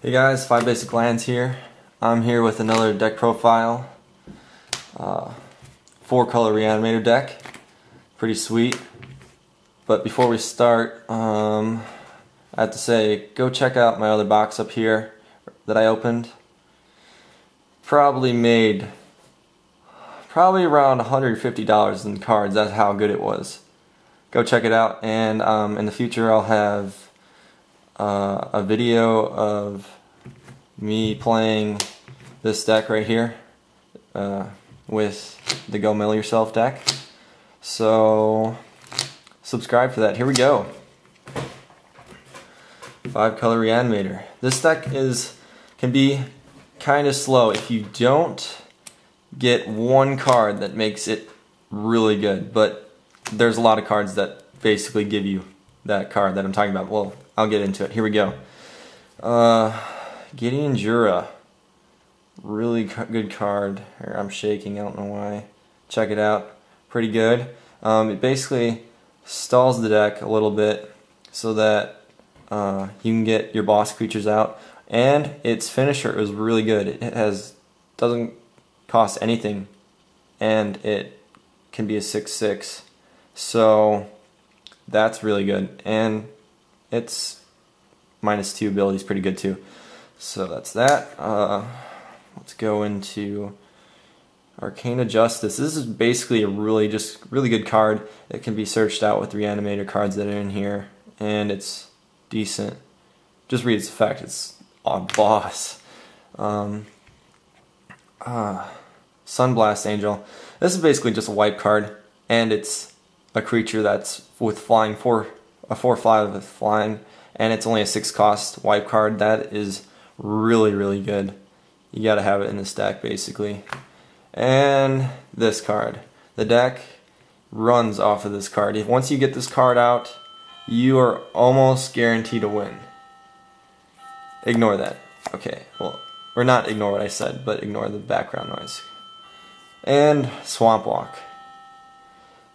Hey guys, 5 Basic Lands here. I'm here with another deck profile. 4-color Reanimator deck. Pretty sweet. But before we start, I have to say, go check out my other box up here that I opened. Probably around $150 in cards. That's how good it was. Go check it out, and in the future I'll have a video of me playing this deck right here with the Go Mill Yourself deck. So subscribe for that. Here we go. 5-color Reanimator. This deck can be kind of slow if you don't get one card that makes it really good, but there's a lot of cards that basically give you that card that I'm talking about. Well, I'll get into it. Here we go. Gideon Jura. Really good card. I'm shaking, I don't know why. Check it out. Pretty good. It basically stalls the deck a little bit so that you can get your boss creatures out. And its finisher is really good. It doesn't cost anything, and it can be a 6/6. So that's really good. And its -2 ability is pretty good too. So that's that. Let's go into Arcana Justice. This is basically a really good card. It can be searched out with Reanimator cards that are in here, and it's decent. Just read its effect. It's a boss. Sunblast Angel. This is basically just a wipe card, and it's a creature that's with flying, a 4/5 with flying, and it's only a 6 cost wipe card. That is really good. You gotta have it in this deck basically. And this card. The deck runs off of this card. Once you get this card out, you are almost guaranteed to win. Ignore that. Okay, well, or not ignore what I said, but ignore the background noise. And Swamp Walk.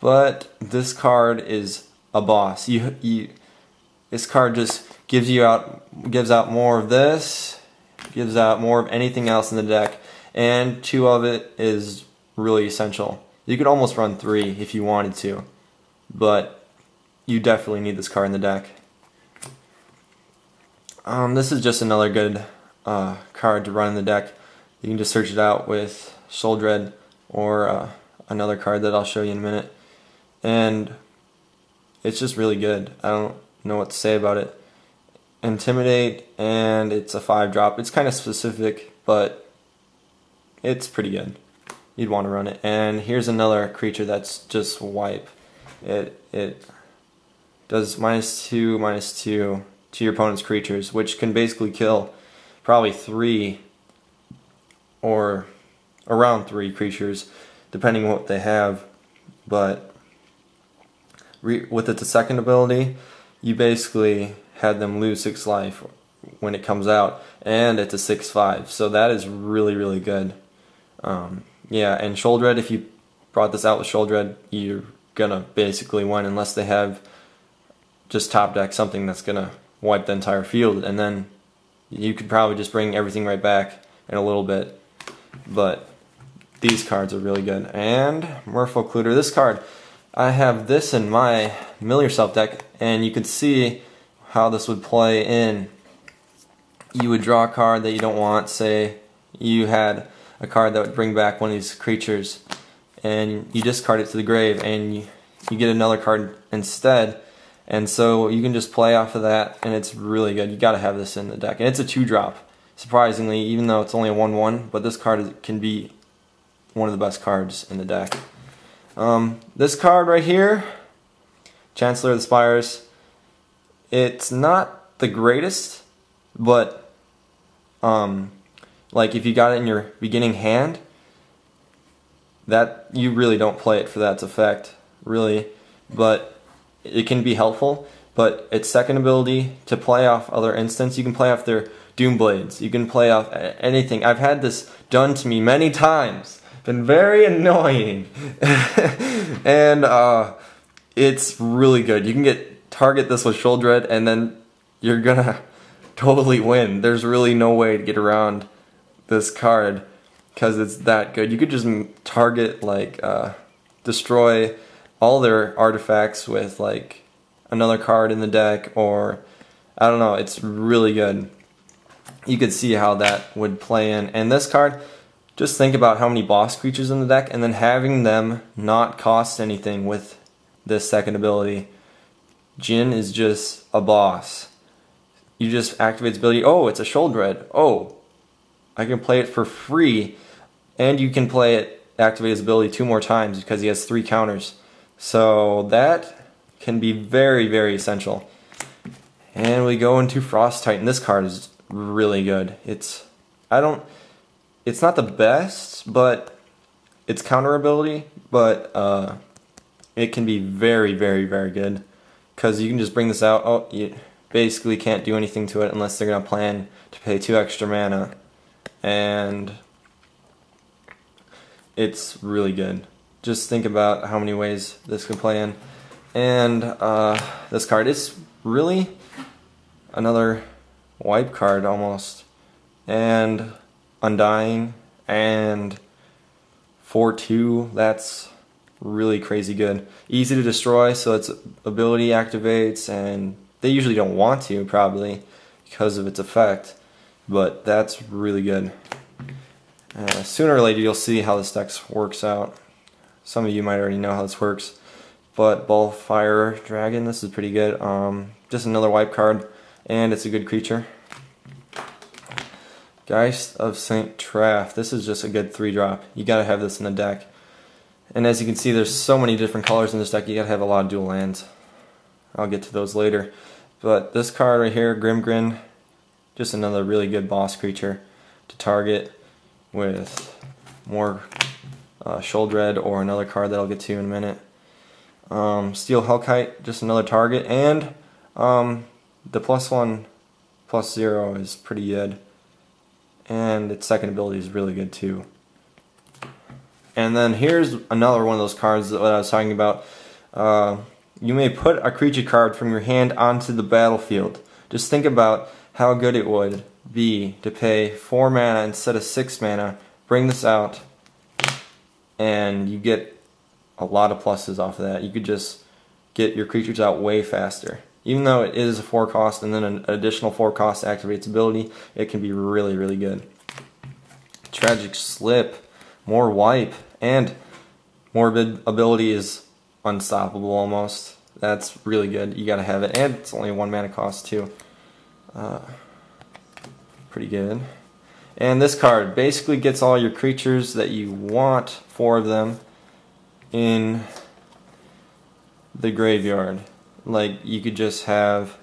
But this card is a boss. This card just gives out more of this, gives out more of anything else in the deck, and 2 of it is really essential. You could almost run 3 if you wanted to, but you definitely need this card in the deck. This is just another good card to run in the deck. You can just search it out with Sheoldred or another card that I'll show you in a minute, and it's just really good. I don't know what to say about it. Intimidate, and it's a 5-drop. It's kind of specific, but it's pretty good. You'd want to run it. And here's another creature that's just wipe. It does -2/-2 to your opponent's creatures, which can basically kill probably 3 or around 3 creatures, depending on what they have. But with its second ability, you basically had them lose 6 life when it comes out, and it's a 6/5, so that is really good. Yeah, and Sheoldred, if you brought this out with Sheoldred, you're gonna basically win, unless they have just top deck something that's gonna wipe the entire field, and then you could probably just bring everything right back in a little bit. But these cards are really good. And Merfolk Looter. This card, I have this in my Mill Yourself deck, and you could see how this would play in. You would draw a card that you don't want. Say you had a card that would bring back one of these creatures, and you discard it to the grave, and you get another card instead. And so you can just play off of that, and it's really good. You gotta have this in the deck. And it's a 2-drop, surprisingly, even though it's only a 1/1, but this card can be one of the best cards in the deck. This card right here, Chancellor of the Spires, it's not the greatest, but like if you got it in your beginning hand, that you really don't play it for that effect, really, but it can be helpful. But its second ability to play off other instants, you can play off their Doomblades, you can play off anything. I've had this done to me many times. Been very annoying. And it's really good. You can target this with Sheoldred, and then you're gonna totally win. There's really no way to get around this card because it's that good. You could just target, like, destroy all their artifacts with like another card in the deck, or I don't know, it's really good. You could see how that would play in. And this card, just think about how many boss creatures in the deck and then having them not cost anything with this second ability. Jin is just a boss. You just activate its ability. Oh, it's a Shoulder. Oh, I can play it for free, and you can play it, activate his ability 2 more times because he has 3 counters. So that can be very, very essential. And we go into Frost Titan. This card is really good. It's not the best, but it's counter ability, but it can be very, very, very good because you can just bring this out. Oh, you basically can't do anything to it unless they're gonna plan to pay 2 extra mana, and it's really good. Just think about how many ways this can play in. And this card is really another wipe card almost. And Undying and 4/2, that's really crazy good. Easy to destroy, so its ability activates, and they usually don't want to, probably, because of its effect. But that's really good. Sooner or later you'll see how this deck works out. Some of you might already know how this works, but Ballfire Dragon, this is pretty good. Just another wipe card, and it's a good creature. Geist of St. Traff, this is just a good 3-drop. You gotta have this in the deck. And as you can see, there's so many different colors in this deck, you gotta have a lot of dual lands. I'll get to those later. But this card right here, Grimgrin, just another really good boss creature to target with more Shoulder or another card that I'll get to in a minute. Steel Hellkite, just another target, and the +1/+0 is pretty good, and its second ability is really good too. And then here's another one of those cards that I was talking about. You may put a creature card from your hand onto the battlefield. Just think about how good it would be to pay 4 mana instead of 6 mana, bring this out, and you get a lot of pluses off of that. You could just get your creatures out way faster. Even though it is a 4 cost and then an additional 4 cost to activate its ability, it can be really, really good. Tragic Slip, more wipe, and Morbid ability is unstoppable almost. That's really good. You gotta have it, and it's only a 1 mana cost too. Pretty good. And this card basically gets all your creatures that you want, 4 of them, in the graveyard. Like, you could just have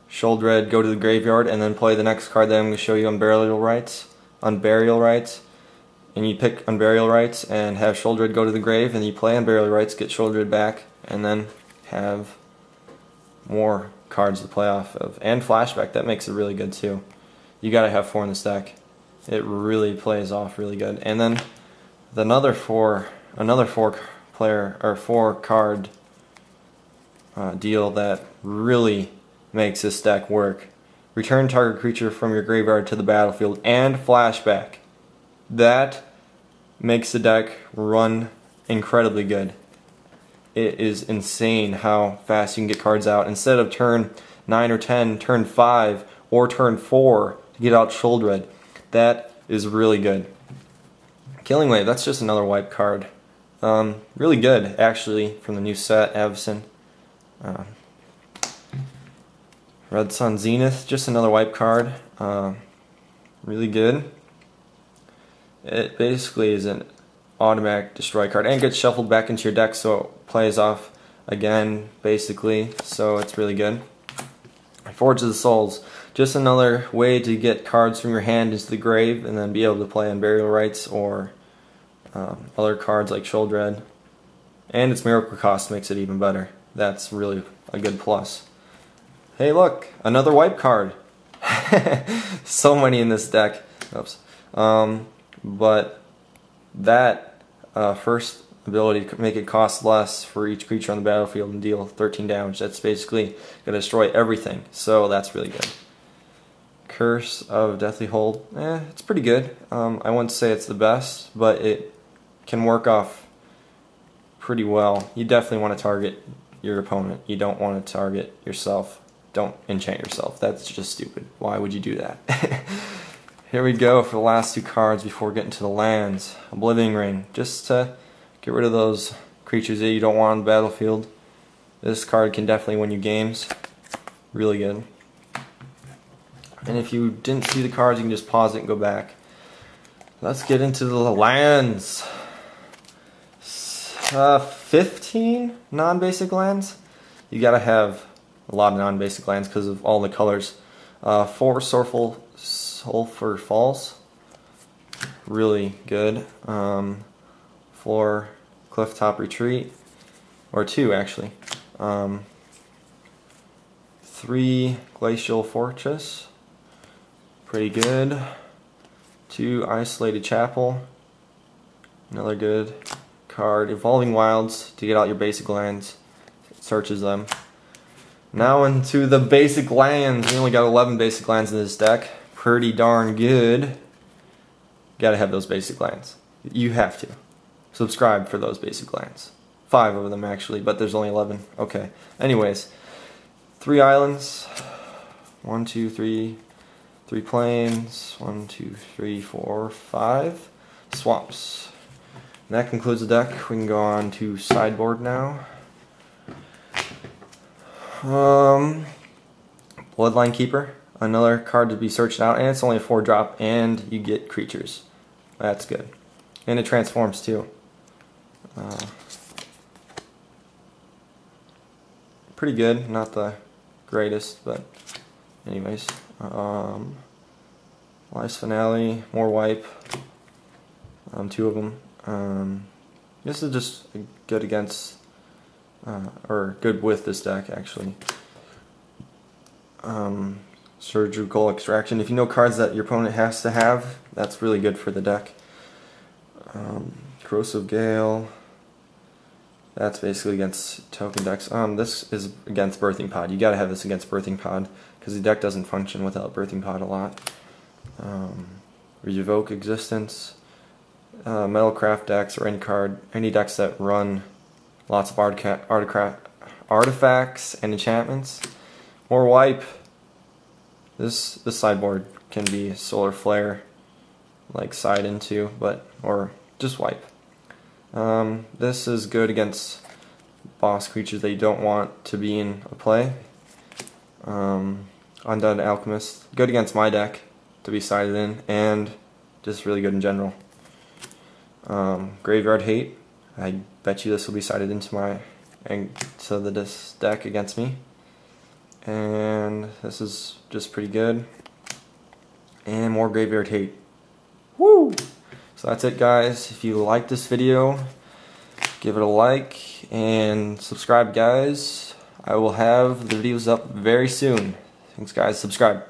Shoulder go to the graveyard and then play the next card that I'm going to show you, Unburial Rites. And you pick Unburial Rites and have Shoulder go to the grave, and you play Unburial Rites, get Shoulder back, and then have more cards to play off of. And Flashback, that makes it really good too. You gotta have 4 in this deck. It really plays off really good. And then another 4 card deal that really makes this deck work. Return target creature from your graveyard to the battlefield and Flashback. That makes the deck run incredibly good. It is insane how fast you can get cards out. Instead of turn 9 or 10, turn 5 or turn 4 to get out Shoulder. That is really good. Killing Wave, that's just another wipe card. Really good, actually, from the new set, Avacyn. Red Sun Zenith, just another wipe card. Really good. It basically is an automatic destroy card and gets shuffled back into your deck, so it plays off again, basically, so it's really good. Forge of the Souls, just another way to get cards from your hand into the grave and then be able to play Unburial Rites or other cards like Shoulder. And its miracle cost makes it even better. That's really a good plus. Hey look, another wipe card. So many in this deck. Oops. But that first ability to make it cost less for each creature on the battlefield and deal 13 damage. That's basically going to destroy everything, so that's really good. Curse of Deathly Hold, it's pretty good. I wouldn't say it's the best, but it can work off pretty well. You definitely want to target your opponent. You don't want to target yourself. Don't enchant yourself. That's just stupid. Why would you do that? Here we go for the last two cards before getting to the lands. Oblivion Ring, just to get rid of those creatures that you don't want on the battlefield. This card can definitely win you games. Really good. And if you didn't see the cards, you can just pause it and go back. Let's get into the lands. 15 non-basic lands. You gotta have a lot of non-basic lands because of all the colors. 4 Sulphur Falls, really good. 4 Clifftop Retreat, or 2 actually. 3 Glacial Fortress, pretty good. 2 Isolated Chapel, another good card. Evolving Wilds, to get out your basic lands, it searches them. Now into the basic lands. We only got 11 basic lands in this deck. Pretty darn good. Gotta have those basic lands. You have to. Subscribe for those basic lands. 5 of them actually, but there's only 11. Okay. Anyways, 3 islands. 1, 2, 3. 3 plains. 1, 2, 3, 4, 5 swamps. And that concludes the deck. We can go on to sideboard now. Bloodline Keeper, another card to be searched out, and it's only a 4-drop, and you get creatures. That's good. And it transforms too. Pretty good, not the greatest, but anyways. Life's Finale, more wipe. 2 of them. This is just good against, or good with this deck actually. Surgical Extraction. If you know cards that your opponent has to have, that's really good for the deck. Corrosive Gale. That's basically against token decks. This is against Birthing Pod. You gotta have this against Birthing Pod because the deck doesn't function without Birthing Pod a lot. Revoke Existence. Metalcraft decks, or any decks that run lots of artifacts and enchantments. More wipe. This sideboard can be Solar Flare, like side into, or just wipe. This is good against boss creatures that you don't want to be in a play. Undead Alchemist, good against my deck to be sided in, and just really good in general. Graveyard Hate, I bet you this will be sided into this deck against me. And this is just pretty good. And more Graveyard Hate. Woo! So that's it, guys. If you like this video, give it a like and subscribe, guys. I will have the videos up very soon. Thanks, guys. Subscribe.